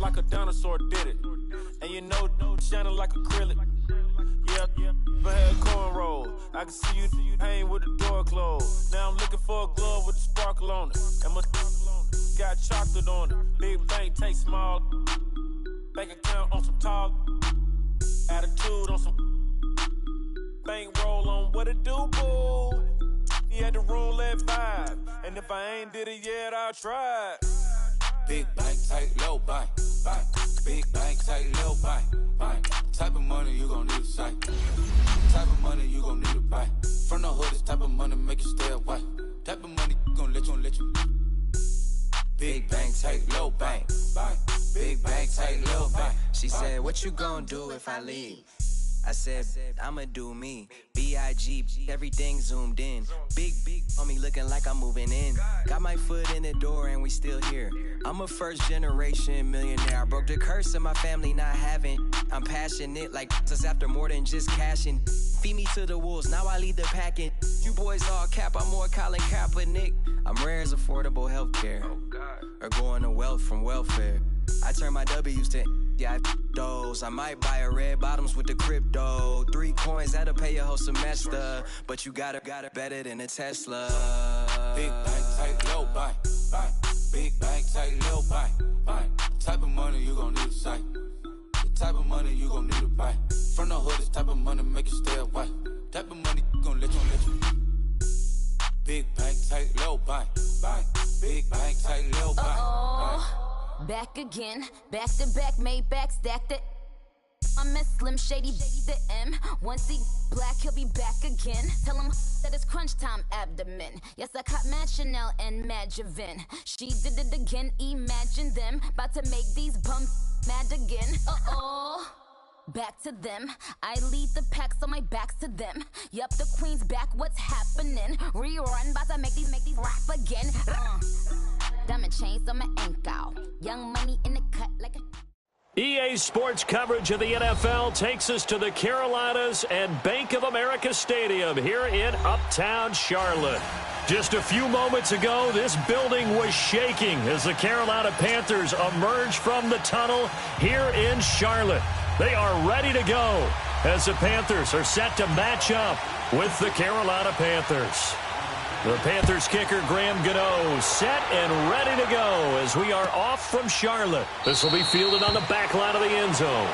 like a dinosaur did it. And you know, shining like acrylic. Yeah, I had cornrow. I can see you hang with the door closed. Now I'm looking for a glove with a sparkle on it. And my got chocolate on it. Big bank take small. Bank account on some tall. Attitude on some bank roll on what it do, boo. He had the roulette vibe. And if I ain't did it yet, I'll try. Big bank, tight, low bank, bank. Big bank, tight, low bank, bank. Type of money you gon' need a sight. Type of money you gon' need to buy. From the hood, this type of money make you stay away. Type of money gon' let you. Big bank, tight, low bank, bank. Big bank, tight, low bank. She said, what you gon' do if I leave? I said, I'ma do me. B.I.G. Everything zoomed in. Big on me looking like I'm moving in. Got my foot in the door and we still here. I'm a first generation millionaire. I broke the curse of my family not having. I'm passionate like just after more than just cashing. Feed me to the wolves, now I lead the packing. You boys all cap, I'm more Colin Kaepernick. I'm rare as affordable healthcare. Or going to wealth from welfare. I turn my W's to those. I might buy a red bottoms with the crypto. 3 coins, that'll pay your whole semester. But you got it better than a Tesla. Big bank, tight, low bank, bank. Big bank, tight, low bank, bank. Type of money you gon' need a sight. The type of money you gon' need to buy. From the hood, this type of money make you stay away. Type of money gon' let you. Big bank, tight, low bank, bank. Big bank, tight, low bank, bank. Back again, back to back, made back, stacked it. I'm a Slim Shady, the M. Once he black, he'll be back again. Tell him that it's crunch time abdomen. Yes, I caught Mad Chanel and Mad Javin. She did it again, imagine them. About to make these bums mad again. Back to them. I lead the pack, so my back's to them. Yup, the queen's back, what's happening? Rerun, about to make these rap again. Diamond chains on my ankle. Young money in the cut like a... EA Sports coverage of the NFL takes us to the Carolinas and Bank of America Stadium here in Uptown Charlotte. Just a few moments ago, this building was shaking as the Carolina Panthers emerged from the tunnel here in Charlotte. They are ready to go as the Panthers are set to match up with the Carolina Panthers. The Panthers kicker Graham Gano set and ready to go as we are off from Charlotte. This will be fielded on the back line of the end zone.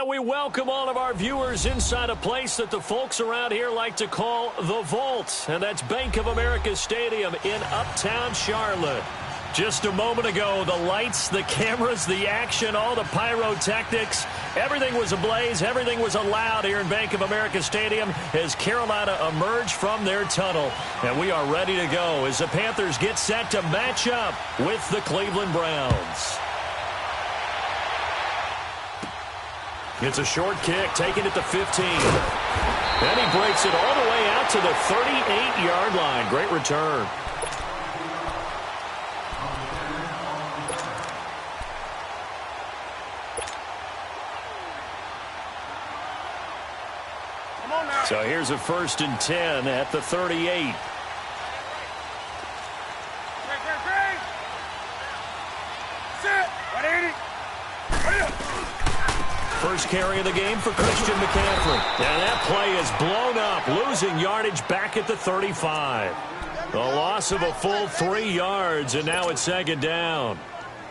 We welcome all of our viewers inside a place that the folks around here like to call the Vault, and that's Bank of America Stadium in Uptown Charlotte. Just a moment ago, the lights, the cameras, the action, all the pyrotechnics, everything was ablaze, everything was allowed here in Bank of America Stadium as Carolina emerged from their tunnel. And we are ready to go as the Panthers get set to match up with the Cleveland Browns. It's a short kick, taking it to 15. And he breaks it all the way out to the 38-yard line. Great return. So here's a 1st and 10 at the 38. First carry of the game for Christian McCaffrey. And that play is blown up, losing yardage back at the 35. A loss of a full 3 yards, and now it's 2nd down.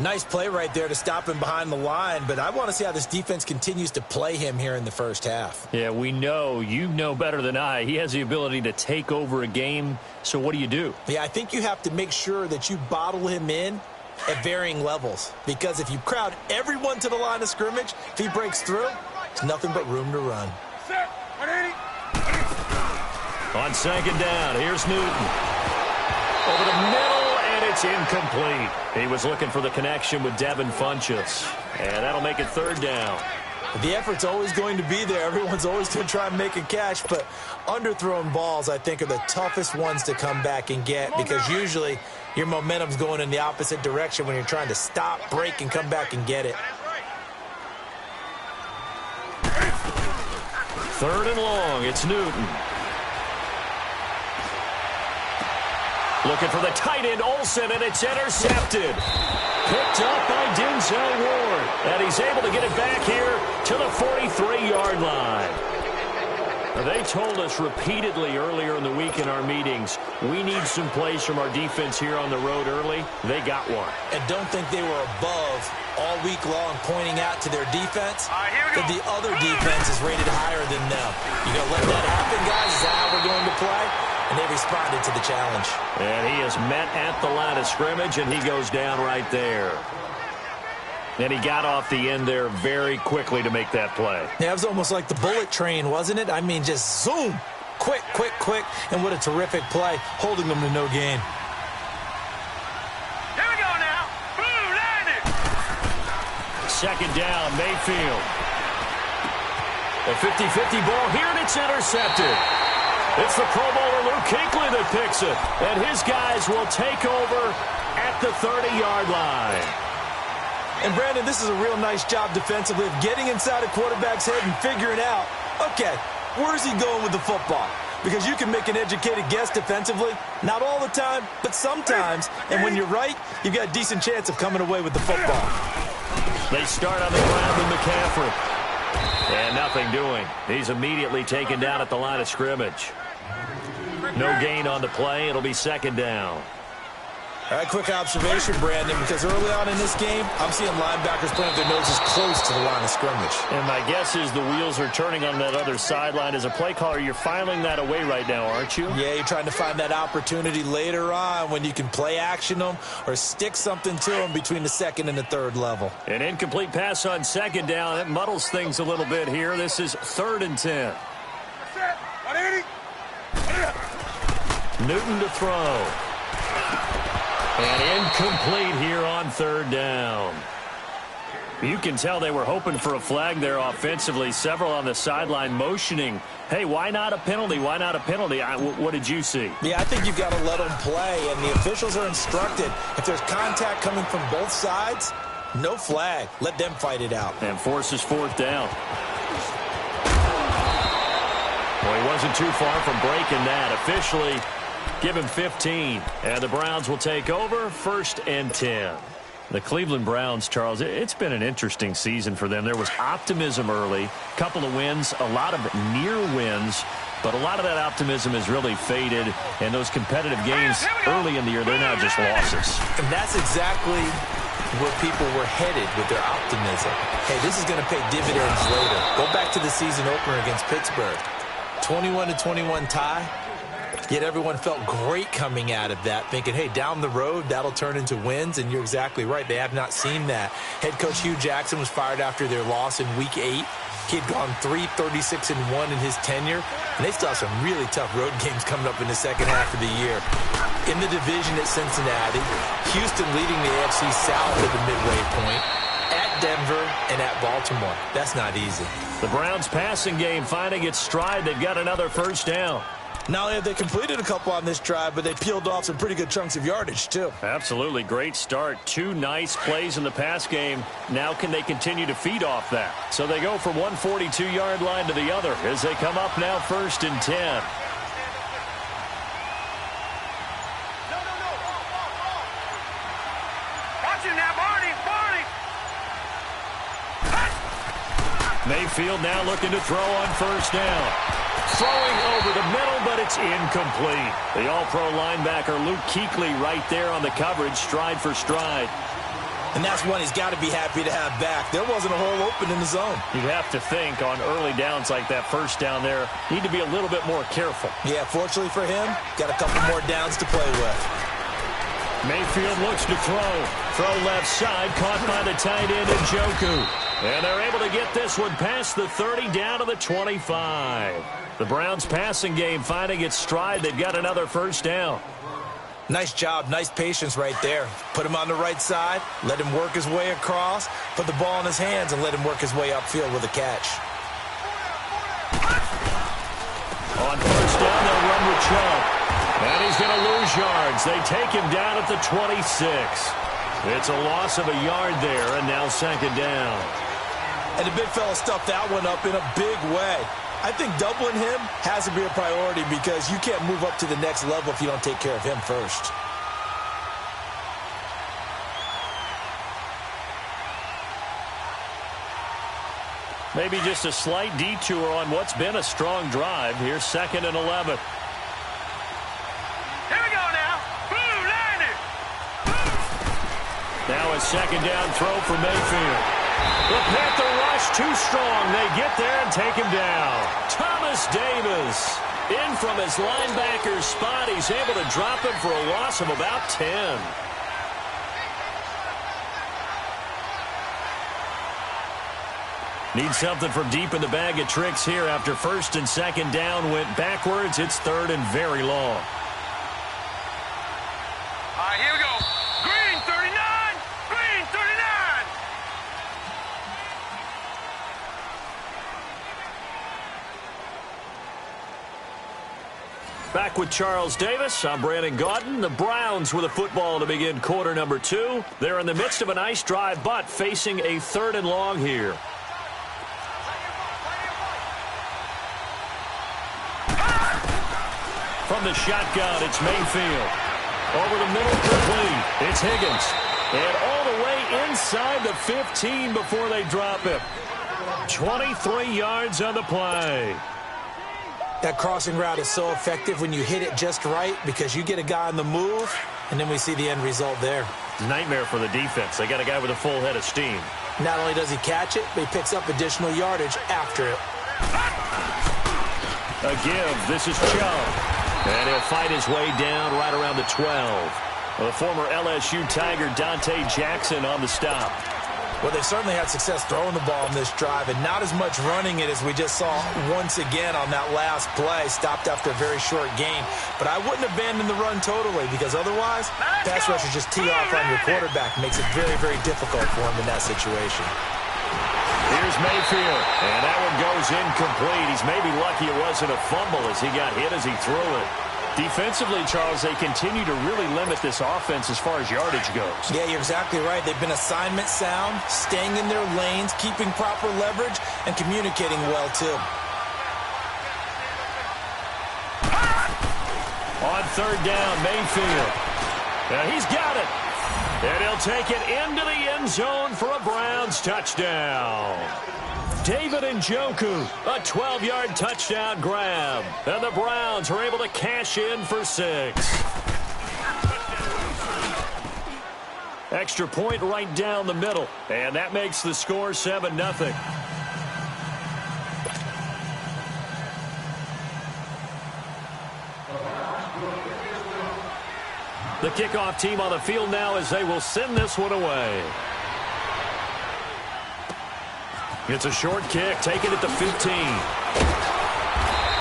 Nice play right there to stop him behind the line, but I want to see how this defense continues to play him here in the first half. Yeah, we know. You know better than I. He has the ability to take over a game, so what do? Yeah, I think you have to make sure that you bottle him in at varying levels, because if you crowd everyone to the line of scrimmage, if he breaks through, there's nothing but room to run. On 2nd down, here's Newton. Over the middle. It's incomplete. He was looking for the connection with Devin Funchess. And that'll make it 3rd down. The effort's always going to be there. Everyone's always going to try and make a catch, but underthrown balls, I think, are the toughest ones to come back and get, because usually your momentum's going in the opposite direction when you're trying to stop, break, and come back and get it. 3rd and long. It's Newton. Looking for the tight end, Olsen, and it's intercepted. Picked up by Denzel Ward. And he's able to get it back here to the 43-yard line. They told us repeatedly earlier in the week in our meetings, we need some plays from our defense here on the road early. They got one. And don't think they were above all week long pointing out to their defense that the other defense is rated higher than them. You going to let that happen, guys? Is that how we're going to play? And they responded to the challenge. And he is met at the line of scrimmage, and he goes down right there. And he got off the end there very quickly to make that play. Yeah, it was almost like the bullet train, wasn't it? I mean, just zoom. Quick, quick, quick. And what a terrific play, holding them to no gain. Here we go now. Blue landed. 2nd down, Mayfield. A 50-50 ball here, and it's intercepted. It's the Pro Bowler Luke Kuechly that picks it. And his guys will take over at the 30-yard line. And, Brandon, this is a real nice job defensively of getting inside a quarterback's head and figuring out, okay, where's he going with the football? Because you can make an educated guess defensively. Not all the time, but sometimes. And when you're right, you've got a decent chance of coming away with the football. They start on the ground with McCaffrey. And nothing doing. He's immediately taken down at the line of scrimmage. No gain on the play. It'll be 2nd down. All right, quick observation, Brandon, because early on in this game, I'm seeing linebackers playing with their noses close to the line of scrimmage. And my guess is the wheels are turning on that other sideline. As a play caller, you're filing that away right now, aren't you? Yeah, you're trying to find that opportunity later on when you can play action them or stick something to them between the 2nd and the 3rd level. An incomplete pass on 2nd down. It muddles things a little bit here. This is 3rd and 10. Newton to throw. And incomplete here on 3rd down. You can tell they were hoping for a flag there offensively. Several on the sideline motioning, hey, why not a penalty? Why not a penalty? What did you see? Yeah, I think you've got to let them play, and the officials are instructed. If there's contact coming from both sides, no flag. Let them fight it out. And forces 4th down. Well, he wasn't too far from breaking that. Officially, give him 15. And the Browns will take over 1st and 10. The Cleveland Browns, Charles, it's been an interesting season for them. There was optimism early, a couple of wins, a lot of near wins, but a lot of that optimism has really faded. And those competitive games early in the year, they're now just losses. And that's exactly where people were headed with their optimism. Hey, this is going to pay dividends later. Go back to the season opener against Pittsburgh. 21-21 tie. Yet everyone felt great coming out of that, thinking, hey, down the road, that'll turn into wins, and you're exactly right. They have not seen that. Head coach Hugh Jackson was fired after their loss in Week 8. He had gone 3-36-1 in his tenure, and they still have some really tough road games coming up in the second half of the year. In the division at Cincinnati, Houston leading the AFC South at the midway point, at Denver, and at Baltimore. That's not easy. The Browns' passing game finding its stride. They've got another first down. Not only have they completed a couple on this drive, but they peeled off some pretty good chunks of yardage, too. Absolutely great start. 2 nice plays in the pass game. Now can they continue to feed off that? So they go from one 42-yard line to the other as they come up now 1st and 10. Mayfield now looking to throw on 1st down. Throwing over the middle, but it's incomplete. The all-pro linebacker Luke Kuechly right there on the coverage, stride for stride. And that's one he's got to be happy to have back. There wasn't a hole open in the zone. You'd have to think on early downs like that 1st down there, need to be a little bit more careful. Yeah, fortunately for him, got a couple more downs to play with. Mayfield looks to throw. Throw left side, caught by the tight end Njoku. And they're able to get this one past the 30 down to the 25. The Browns passing game finding its stride. They've got another 1st down. Nice job, nice patience right there. Put him on the right side, let him work his way across, put the ball in his hands, and let him work his way upfield with a catch. On 1st down, they'll run with Chubb. And he's going to lose yards. They take him down at the 26. It's a loss of a yard there, and now 2nd down. And the big fella stuffed that one up in a big way. I think doubling him has to be a priority because you can't move up to the next level if you don't take care of him first. Maybe just a slight detour on what's been a strong drive. Here's 2nd and 11. Here we go now. Boom, line it. Now a 2nd down throw for Mayfield. The Panther rush too strong. They get there and take him down. Thomas Davis in from his linebacker spot. He's able to drop him for a loss of about 10. Need something from deep in the bag of tricks here after 1st and 2nd down went backwards. It's 3rd and very long. All right, here we go. Green 39. Green 39. Back with Charles Davis. I'm Brandon Gaudin. The Browns with a football to begin quarter number 2. They're in the midst of a nice drive, but facing a 3rd and long here. From the shotgun, it's Mayfield. Over the middle, complete. It's Higgins. And all the way inside the 15 before they drop him. 23 yards on the play. That crossing route is so effective when you hit it just right because you get a guy on the move, and then we see the end result there. Nightmare for the defense. They got a guy with a full head of steam. Not only does he catch it, but he picks up additional yardage after it. A give. This is Chubb. And he'll fight his way down right around the 12. The former LSU Tiger Dante Jackson on the stop. Well, they've certainly had success throwing the ball in this drive and not as much running it as we just saw once again on that last play. Stopped after a very short gain. But I wouldn't abandon the run totally because otherwise, pass rushers just tee off on your quarterback. Makes it very, very difficult for him in that situation. Here's Mayfield, and that one goes incomplete. He's maybe lucky it wasn't a fumble as he got hit as he threw it. Defensively, Charles, they continue to really limit this offense as far as yardage goes. Yeah, you're exactly right. They've been assignment sound, staying in their lanes, keeping proper leverage, and communicating well, too. On 3rd down, Mayfield. Now he's got it. And he'll take it into the end zone for a Browns touchdown. David Njoku, a 12-yard touchdown grab. And the Browns are able to cash in for 6. Extra point right down the middle. And that makes the score 7-0. The kickoff team on the field now as they will send this one away. It's a short kick, taken at the 15.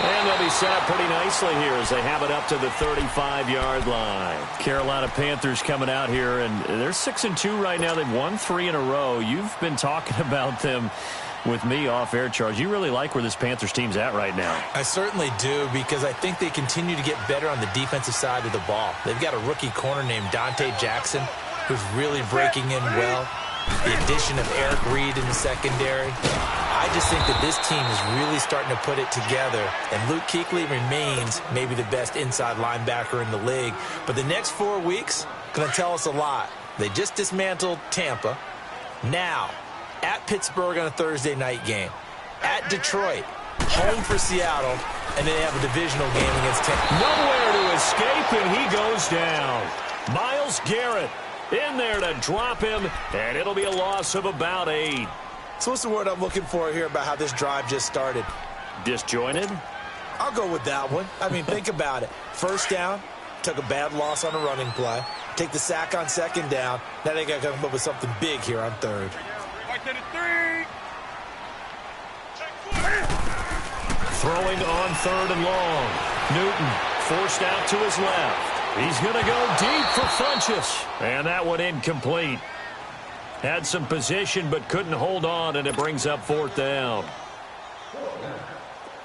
And they'll be set up pretty nicely here as they have it up to the 35-yard line. Carolina Panthers coming out here, and they're 6-2 right now. They've won 3 in a row. You've been talking about them with me off air, Charles. You really like where this Panthers team's at right now. I certainly do, because I think they continue to get better on the defensive side of the ball. They've got a rookie corner named Dante Jackson who's really breaking in well. The addition of Eric Reed in the secondary. I just think that this team is really starting to put it together, and Luke Kuechly remains maybe the best inside linebacker in the league. But the next 4 weeks going to tell us a lot. They just dismantled Tampa. Now, at Pittsburgh on a Thursday night game. At Detroit, home for Seattle, and then they have a divisional game against Tampa. Nowhere to escape, and he goes down. Myles Garrett in there to drop him, and it'll be a loss of about 8. So what's the word I'm looking for here about how this drive just started? Disjointed? I'll go with that one. I mean, think about it. First down, took a bad loss on a running play. Take the sack on second down. Now they got to come up with something big here on third. Throwing on third and long. Newton forced out to his left. He's going to go deep for Funchess. And that one incomplete. Had some position but couldn't hold on, and it brings up 4th down.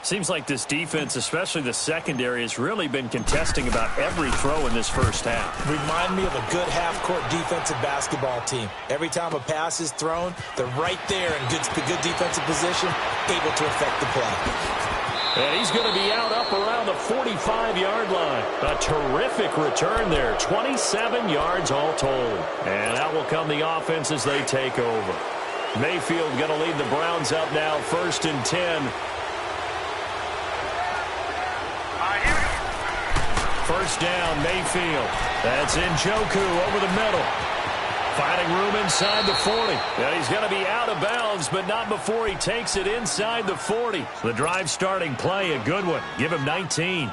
Seems like this defense, especially the secondary, has really been contesting about every throw in this first half. Remind me of a good half-court defensive basketball team. Every time a pass is thrown, they're right there in good defensive position, able to affect the play. And he's going to be out up around the 45-yard line. A terrific return there. 27 yards all told. And out will come the offense as they take over. Mayfield going to lead the Browns up now, 1st and 10. First down, Mayfield. That's Njoku over the middle. Finding room inside the 40. And he's going to be out of bounds, but not before he takes it inside the 40. The drive starting play, a good one. Give him 19.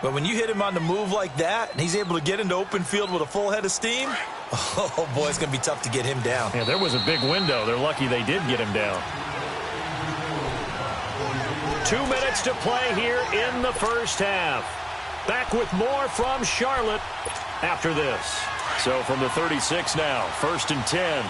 But when you hit him on the move like that, and he's able to get into open field with a full head of steam, oh, boy, it's going to be tough to get him down. Yeah, there was a big window. They're lucky they did get him down. 2 minutes to play here in the first half. Back with more from Charlotte after this. So from the 36 now, 1st and 10.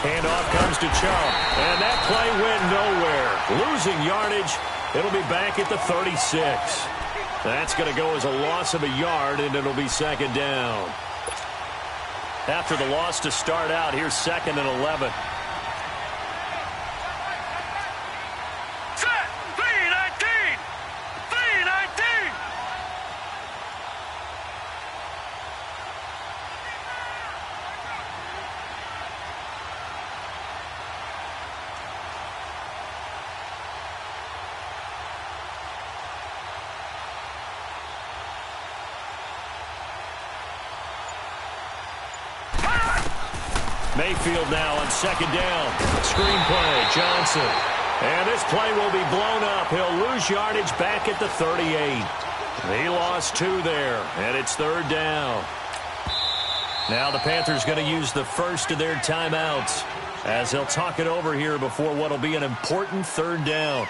Handoff comes to Chubb, and that play went nowhere. Losing yardage, it'll be back at the 36. That's going to go as a loss of a yard, and it'll be 2nd down. After the loss to start out, here's 2nd and 11. Mayfield now on 2nd down. Screenplay, Johnson. And this play will be blown up. He'll lose yardage back at the 38. He lost 2 there, and it's 3rd down. Now the Panthers going to use the first of their timeouts as they'll talk it over here before what will be an important 3rd down.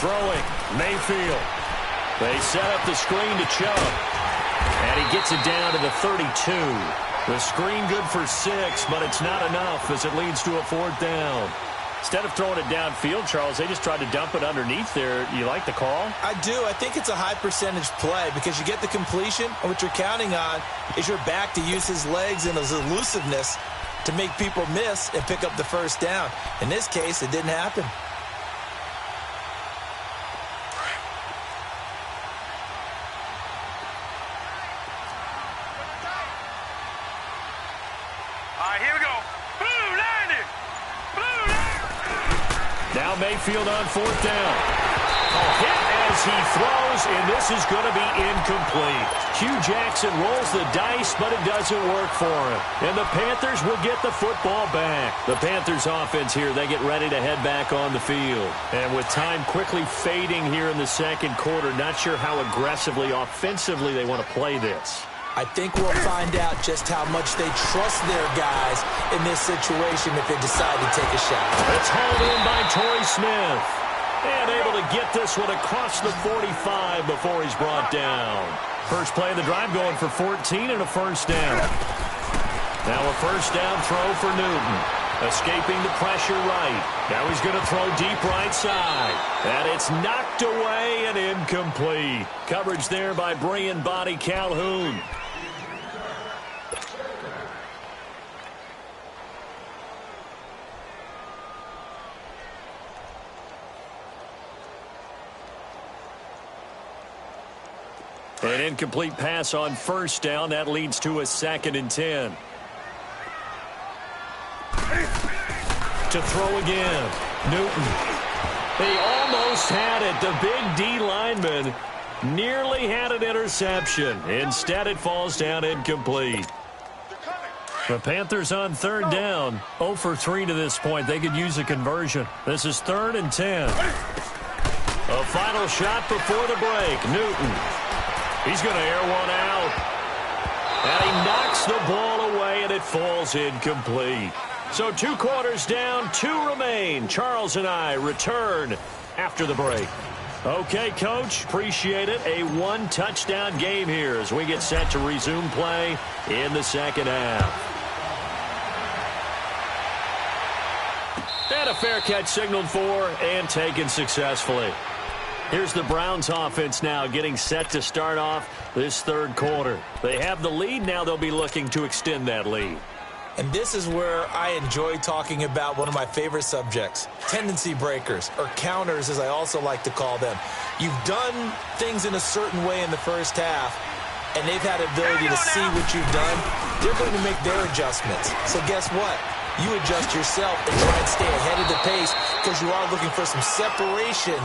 Throwing, Mayfield. They set up the screen to Chubb. And he gets it down to the 32. The screen good for 6, but it's not enough as it leads to a 4th down. Instead of throwing it downfield, Charles, they just tried to dump it underneath there. You like the call? I do. I think it's a high percentage play because you get the completion, and what you're counting on is your back to use his legs and his elusiveness to make people miss and pick up the 1st down. In this case, it didn't happen. Now Mayfield on fourth down. A hit as he throws, and this is going to be incomplete. Hugh Jackson rolls the dice, but it doesn't work for him. And the Panthers will get the football back. The Panthers offense here, they get ready to head back on the field. And with time quickly fading here in the second quarter, not sure how aggressively, offensively they want to play this. I think we'll find out just how much they trust their guys in this situation if they decide to take a shot. It's hauled in by Torrey Smith. And able to get this one across the 45 before he's brought down. First play of the drive going for 14 and a first down. Now a first down throw for Newton. Escaping the pressure right. Now he's going to throw deep right side. And it's knocked away and incomplete. Coverage there by Brian Body Calhoun. An incomplete pass on first down. That leads to a 2nd and 10. To throw again. Newton. He almost had it. The big D lineman nearly had an interception. Instead, it falls down incomplete. The Panthers on third down. 0 for 3 to this point. They could use a conversion. This is 3rd and 10. A final shot before the break. Newton. He's going to air one out. And he knocks the ball away, and it falls incomplete. So 2 quarters down, 2 remain. Charles and I return after the break. Okay, Coach, appreciate it. A 1-touchdown game here as we get set to resume play in the second half. And a fair catch signaled for and taken successfully. Here's the Browns offense now getting set to start off this third quarter. They have the lead. Now they'll be looking to extend that lead. And this is where I enjoy talking about one of my favorite subjects, tendency breakers, or counters as I also like to call them. You've done things in a certain way in the first half, and they've had the ability to see what you've done. They're going to make their adjustments. So guess what? You adjust yourself and try and stay ahead of the pace because you are looking for some separation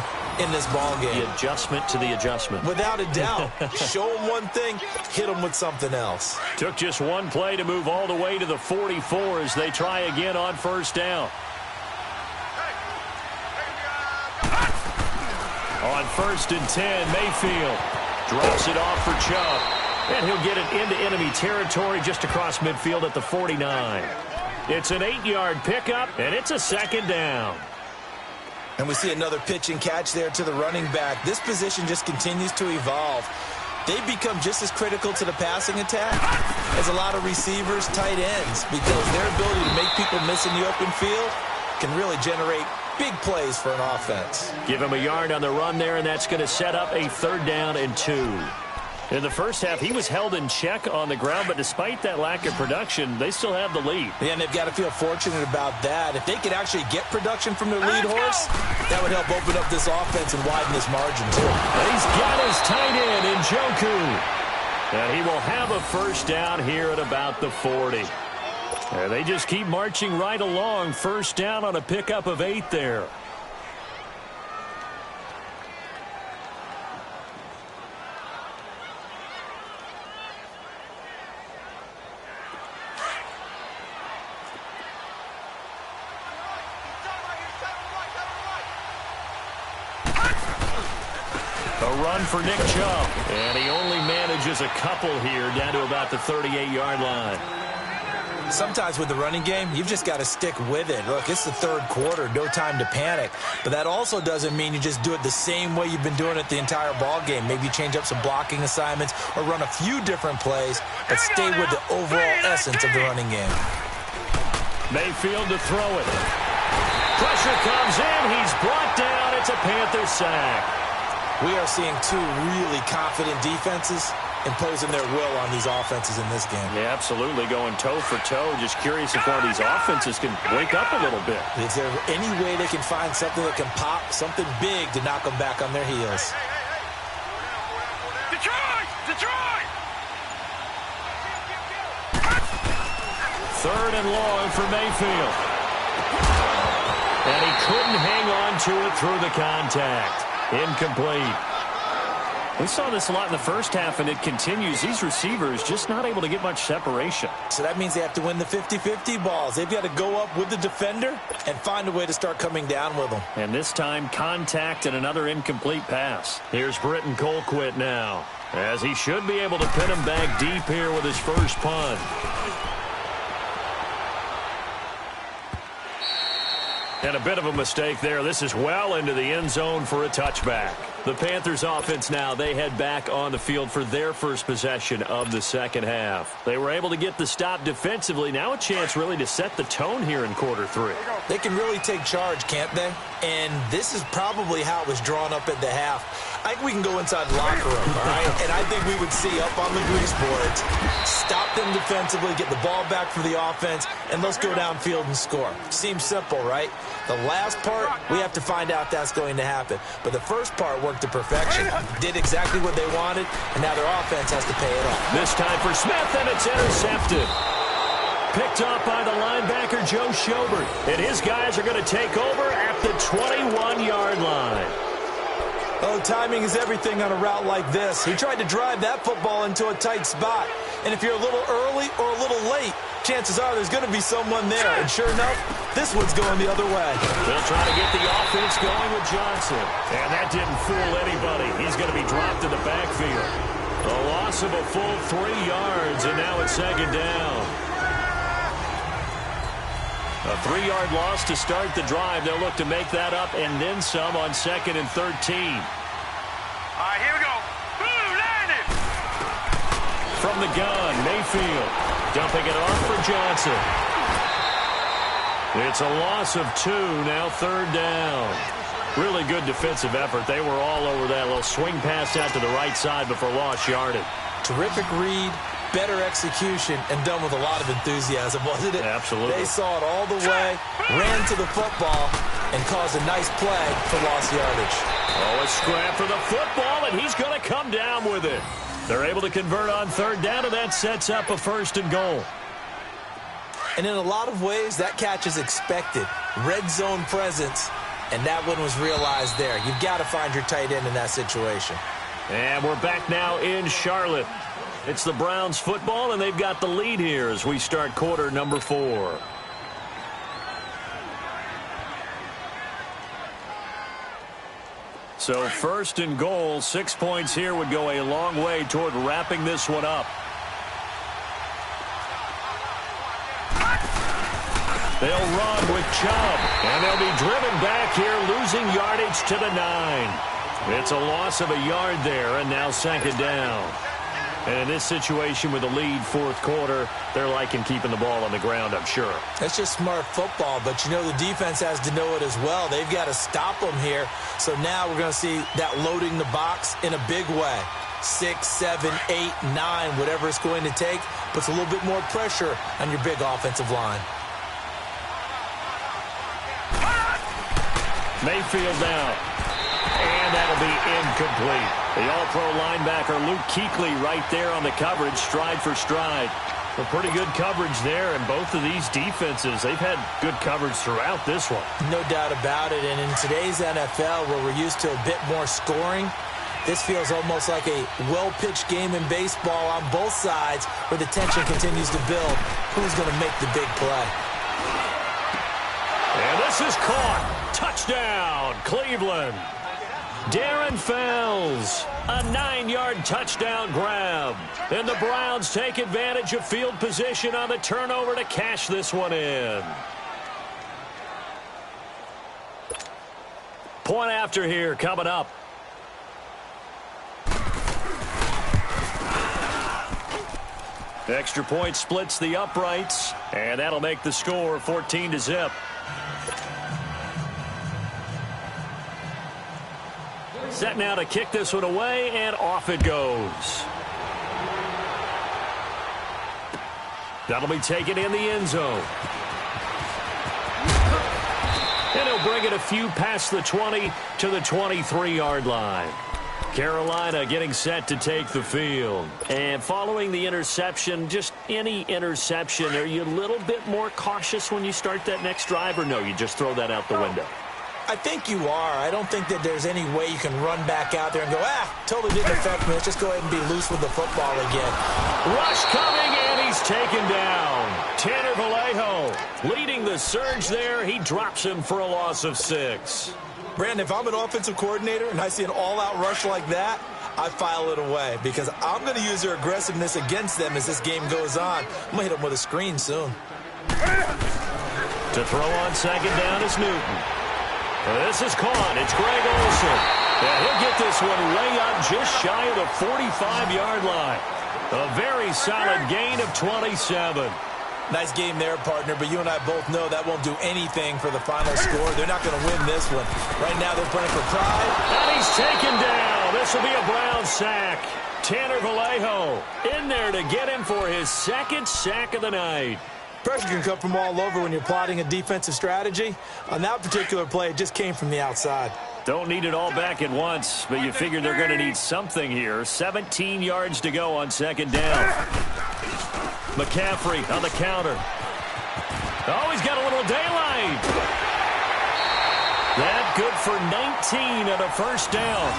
in this ball game. The adjustment to the adjustment. Without a doubt. Show them one thing, hit them with something else. Took just one play to move all the way to the 44 as they try again on first down. On 1st and 10, Mayfield drops it off for Chubb. And he'll get it into enemy territory just across midfield at the 49. It's an 8-yard pickup, and it's a 2nd down. And we see another pitch and catch there to the running back. This position just continues to evolve. They become just as critical to the passing attack as a lot of receivers, tight ends, because their ability to make people miss in the open field can really generate big plays for an offense. Give him a yard on the run there, and that's going to set up a 3rd down and 2. In the first half, he was held in check on the ground, but despite that lack of production, they still have the lead. Yeah, and they've got to feel fortunate about that. If they could actually get production from their lead horse, that would help open up this offense and widen this margin, too. And he's got his tight end in Njoku. And he will have a first down here at about the 40. And they just keep marching right along. First down on a pickup of 8 there. A run for Nick Chubb, and he only manages a couple here down to about the 38-yard line. Sometimes with the running game, you've just got to stick with it. Look, it's the third quarter, no time to panic. But that also doesn't mean you just do it the same way you've been doing it the entire ball game. Maybe change up some blocking assignments or run a few different plays, but stay with the overall essence of the running game. Mayfield to throw it. Pressure comes in. He's brought down. It's a Panthers sack. We are seeing 2 really confident defenses imposing their will on these offenses in this game. Yeah, absolutely, going toe for toe. Just curious if one of these offenses can wake up a little bit. Is there any way they can find something that can pop, something big to knock them back on their heels? Detroit! Detroit! 3rd and long for Mayfield. And he couldn't hang on to it through the contact. Incomplete. We saw this a lot in the first half, and it continues. These receivers just not able to get much separation. So that means they have to win the 50-50 balls. They've got to go up with the defender and find a way to start coming down with them. And this time, contact and another incomplete pass. Here's Britton Colquitt now, as he should be able to pin him back deep here with his first punt. And a bit of a mistake there. This is well into the end zone for a touchback. The Panthers offense now, they head back on the field for their first possession of the second half. They were able to get the stop defensively. Now a chance really to set the tone here in quarter three. They can really take charge, can't they? And this is probably how it was drawn up at the half. I think we can go inside the locker room, all right? And I think we would see up on the grease boards, stop them defensively, get the ball back for the offense, and let's go downfield and score. Seems simple, right? The last part, we have to find out that's going to happen. But the first part worked to perfection. Did exactly what they wanted, and now their offense has to pay it off. This time for Smith, and it's intercepted. Picked up by the linebacker, Joe Schobert. And his guys are going to take over at the 21-yard line. Oh, timing is everything on a route like this. He tried to drive that football into a tight spot. And if you're a little early or a little late, chances are there's going to be someone there. And sure enough, this one's going the other way. They'll try to get the offense going with Johnson. And that didn't fool anybody. He's going to be dropped in the backfield. A loss of a full 3 yards, and now it's second down. A 3-yard loss to start the drive. They'll look to make that up and then some on 2nd and 13. All right, here we go. Boom, landed. From the gun, Mayfield dumping it off for Johnson. It's a loss of 2, now 3rd down. Really good defensive effort. They were all over that little swing pass out to the right side before lost yardage. Terrific read, better execution, and done with a lot of enthusiasm, wasn't it? Absolutely. They saw it all the way, ran to the football, and caused a nice play for lost yardage. Oh, a scrap for the football, and he's going to come down with it. They're able to convert on 3rd down, and that sets up a 1st and goal. And in a lot of ways, that catch is expected. Red zone presence, and that one was realized there. You've got to find your tight end in that situation. And we're back now in Charlotte. It's the Browns football, and they've got the lead here as we start quarter number 4. So 1st and goal, 6 points here would go a long way toward wrapping this one up. They'll run with Chubb, and they'll be driven back here, losing yardage to the 9. It's a loss of a yard there, and now 2nd down. And in this situation with the lead 4th quarter, they're liking keeping the ball on the ground, I'm sure. That's just smart football, but you know the defense has to know it as well. They've got to stop them here. So now we're going to see that loading the box in a big way. 6, 7, 8, 9, whatever it's going to take, puts a little bit more pressure on your big offensive line. Mayfield now. And that'll be incomplete. The all-pro linebacker Luke Kuechly right there on the coverage, stride for stride. A pretty good coverage there, and both of these defenses, they've had good coverage throughout this one. No doubt about it, and in today's NFL, where we're used to a bit more scoring, this feels almost like a well-pitched game in baseball on both sides, where the tension continues to build. Who's going to make the big play? And this is caught. Touchdown, Cleveland. Darren Fells, a 9-yard touchdown grab. And the Browns take advantage of field position on the turnover to cash this one in. Point after here coming up. Extra point splits the uprights, and that'll make the score 14-0. Set now to kick this one away, and off it goes. That'll be taken in the end zone. And he'll bring it a few past the 20 to the 23-yard line. Carolina getting set to take the field. And following the interception, just any interception, are you a little bit more cautious when you start that next drive, or no, you just throw that out the window? I think you are. I don't think that there's any way you can run back out there and go, totally didn't affect me. Let's just go ahead and be loose with the football again. Rush coming, and he's taken down. Tanner Vallejo leading the surge there. He drops him for a loss of 6. Brandon, if I'm an offensive coordinator and I see an all-out rush like that, I file it away because I'm going to use their aggressiveness against them as this game goes on. I'm going to hit them with a screen soon. To throw on second down is Newton. This is caught. It's Greg Olsen. And he'll get this one way up just shy of the 45-yard line. A very solid gain of 27. Nice game there, partner, but you and I both know that won't do anything for the final score. They're not going to win this one. Right now they're playing for pride. And he's taken down. This will be a Brown sack. Tanner Vallejo in there to get him for his second sack of the night. Pressure can come from all over when you're plotting a defensive strategy. On that particular play, it just came from the outside. Don't need it all back at once, but you figure they're going to need something here. 17 yards to go on second down. McCaffrey on the counter. Oh, he's got a little daylight. That good for 19 and a first down.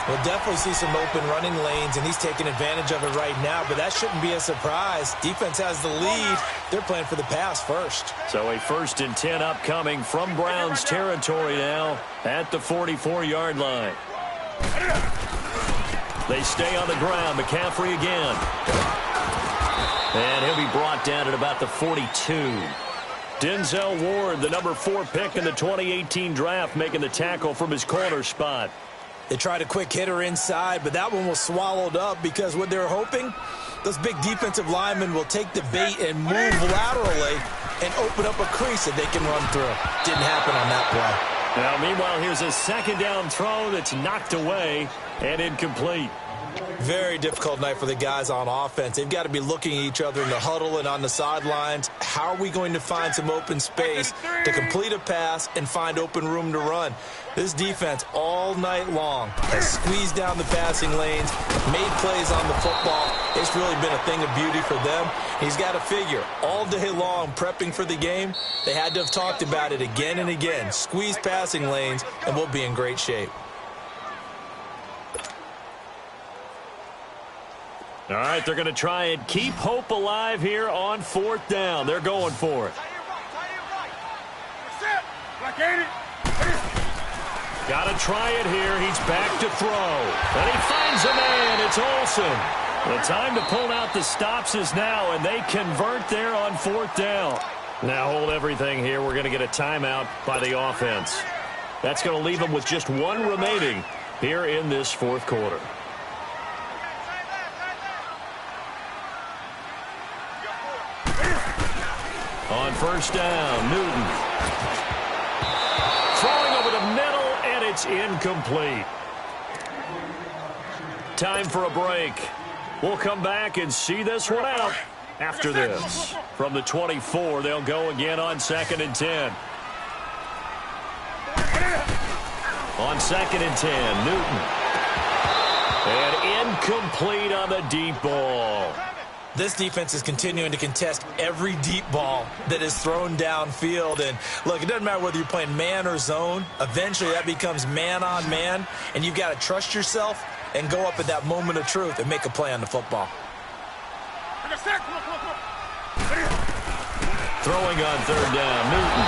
We'll definitely see some open running lanes, and he's taking advantage of it right now, but that shouldn't be a surprise. Defense has the lead. They're playing for the pass first. So a 1st and 10 upcoming from Browns territory now at the 44-yard line. They stay on the ground. McCaffrey again. And he'll be brought down at about the 42. Denzel Ward, the number 4 pick in the 2018 draft, making the tackle from his corner spot. They tried a quick hitter inside, but that one was swallowed up because what they're hoping, those big defensive linemen will take the bait and move laterally and open up a crease that they can run through. Didn't happen on that play. Now, meanwhile, here's a second down throw that's knocked away and incomplete. Very difficult night for the guys on offense. They've got to be looking at each other in the huddle and on the sidelines. How are we going to find some open space to complete a pass and find open room to run? This defense all night long has squeezed down the passing lanes, made plays on the football. It's really been a thing of beauty for them. He's got to figure all day long prepping for the game. They had to have talked about it again and again. Squeeze passing lanes and we'll be in great shape. All right, they're going to try and keep hope alive here on 4th down. They're going for it. Got to try it here. He's back to throw. And he finds a man. It's Olsen. The time to pull out the stops is now, and they convert there on 4th down. Now hold everything here. We're going to get a timeout by the offense. That's going to leave them with just 1 remaining here in this 4th quarter. On 1st down, Newton. Throwing over the middle, and it's incomplete. Time for a break. We'll come back and see this one out after this. From the 24, they'll go again on 2nd and 10. On 2nd and 10, Newton. And incomplete on the deep ball. This defense is continuing to contest every deep ball that is thrown downfield. And, look, it doesn't matter whether you're playing man or zone. Eventually, that becomes man-on-man, and you've got to trust yourself and go up at that moment of truth and make a play on the football. Throwing on 3rd down, Newton.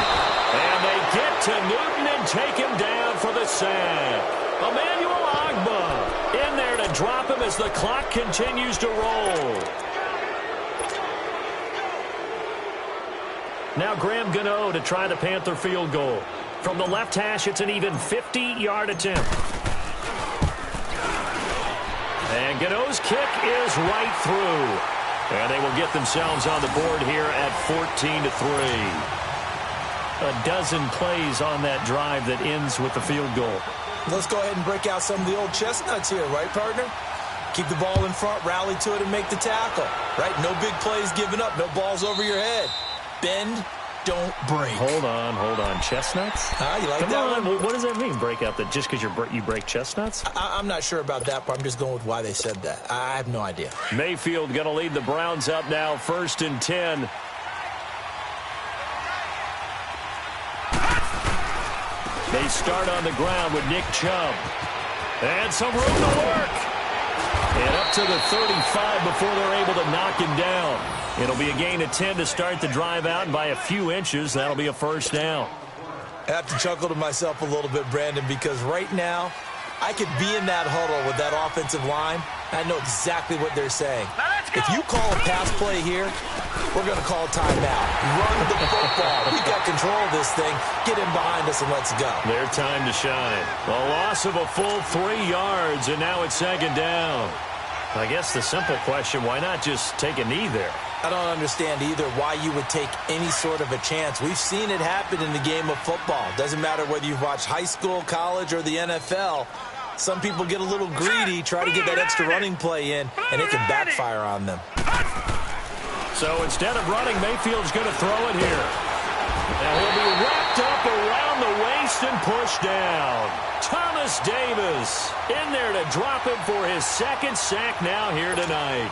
And they get to Newton and take him down for the sack. Emmanuel Ogbah in there to drop him as the clock continues to roll. Now Graham Gano to try the Panther field goal. From the left hash, it's an even 50-yard attempt. And Gano's kick is right through. And they will get themselves on the board here at 14-3. A dozen plays on that drive that ends with the field goal. Let's go ahead and break out some of the old chestnuts here, right, partner? Keep the ball in front, rally to it, and make the tackle, right? No big plays given up, no balls over your head. Bend, don't break. Hold on. Chestnuts? You like Come that on. one? What does that mean, break out that just because you break chestnuts? I'm not sure about that part. I'm just going with why they said that. I have no idea. Mayfield going to lead the Browns up now, 1st and 10. They start on the ground with Nick Chubb. And some room to work. And up to the 35 before they're able to knock him down. It'll be a gain of 10 to start the drive out, and by a few inches, that'll be a first down. I have to chuckle to myself a little bit, Brandon, because right now, I could be in that huddle with that offensive line. I know exactly what they're saying. If you call a pass play here, we're going to call a timeout. Run the football. We got control of this thing. Get in behind us and let's go. Their time to shine. A loss of a full 3 yards, and now it's 2nd down. I guess the simple question, why not just take a knee there? I don't understand either why you would take any sort of a chance. We've seen it happen in the game of football. Doesn't matter whether you've watched high school, college, or the NFL. Some people get a little greedy, try to get that extra running play in, and it can backfire on them. So instead of running, Mayfield's going to throw it here. And he'll be wrapped up around the waist and pushed down. Thomas Davis in there to drop him for his 2nd sack now here tonight.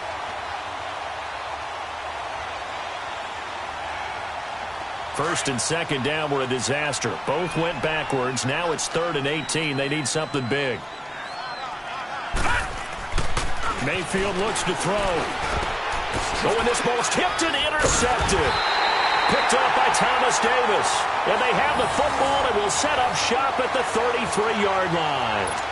First and 2nd down were a disaster. Both went backwards. Now it's 3rd and 18. They need something big. Mayfield looks to throw. Oh, and this ball's tipped and intercepted. Picked up by Thomas Davis. And they have the football and will set up shop at the 33-yard line.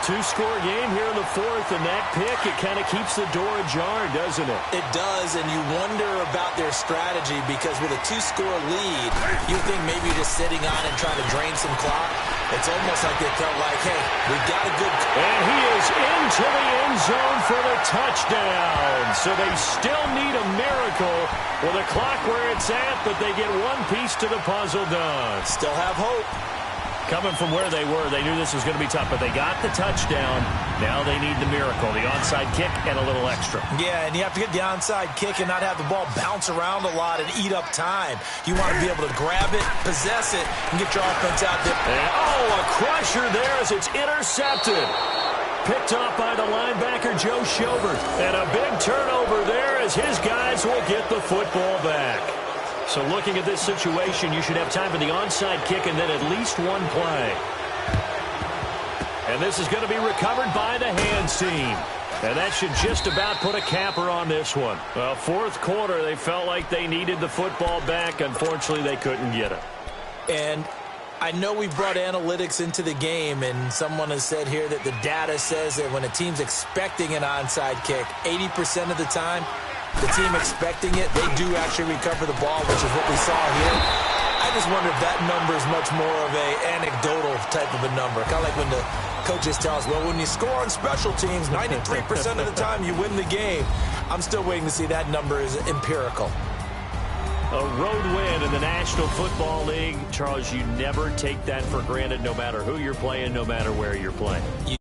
2-score game here in the 4th, and that pick, it kind of keeps the door ajar, doesn't it? It does, and you wonder about their strategy because with a 2-score lead, you think maybe just sitting on and trying to drain some clock. It's almost like they felt like, hey, we got a good... And he is into the end zone for the touchdown. So they still need a miracle with a clock where it's at, but they get one piece to the puzzle done. Still have hope. Coming from where they were, they knew this was going to be tough, but they got the touchdown. Now they need the miracle, the onside kick and a little extra. Yeah, and you have to get the onside kick and not have the ball bounce around a lot and eat up time. You want to be able to grab it, possess it, and get your offense out there. And, a crusher there as it's intercepted. Picked off by the linebacker, Joe Schobert. And a big turnover there as his guys will get the football back. So looking at this situation, you should have time for the onside kick and then at least one play. And this is going to be recovered by the hands team. And that should just about put a capper on this one. Well, 4th quarter, they felt like they needed the football back. Unfortunately, they couldn't get it. And I know we brought analytics into the game, and someone has said here that the data says that when a team's expecting an onside kick, 80% of the time, the team expecting it, they do actually recover the ball, which is what we saw here. I just wonder if that number is much more of a anecdotal type of a number. Kind of like when the coaches tell us, well, when you score on special teams, 93% of the time you win the game. I'm still waiting to see that number is empirical. A road win in the National Football League. Charles, you never take that for granted no matter who you're playing, no matter where you're playing. You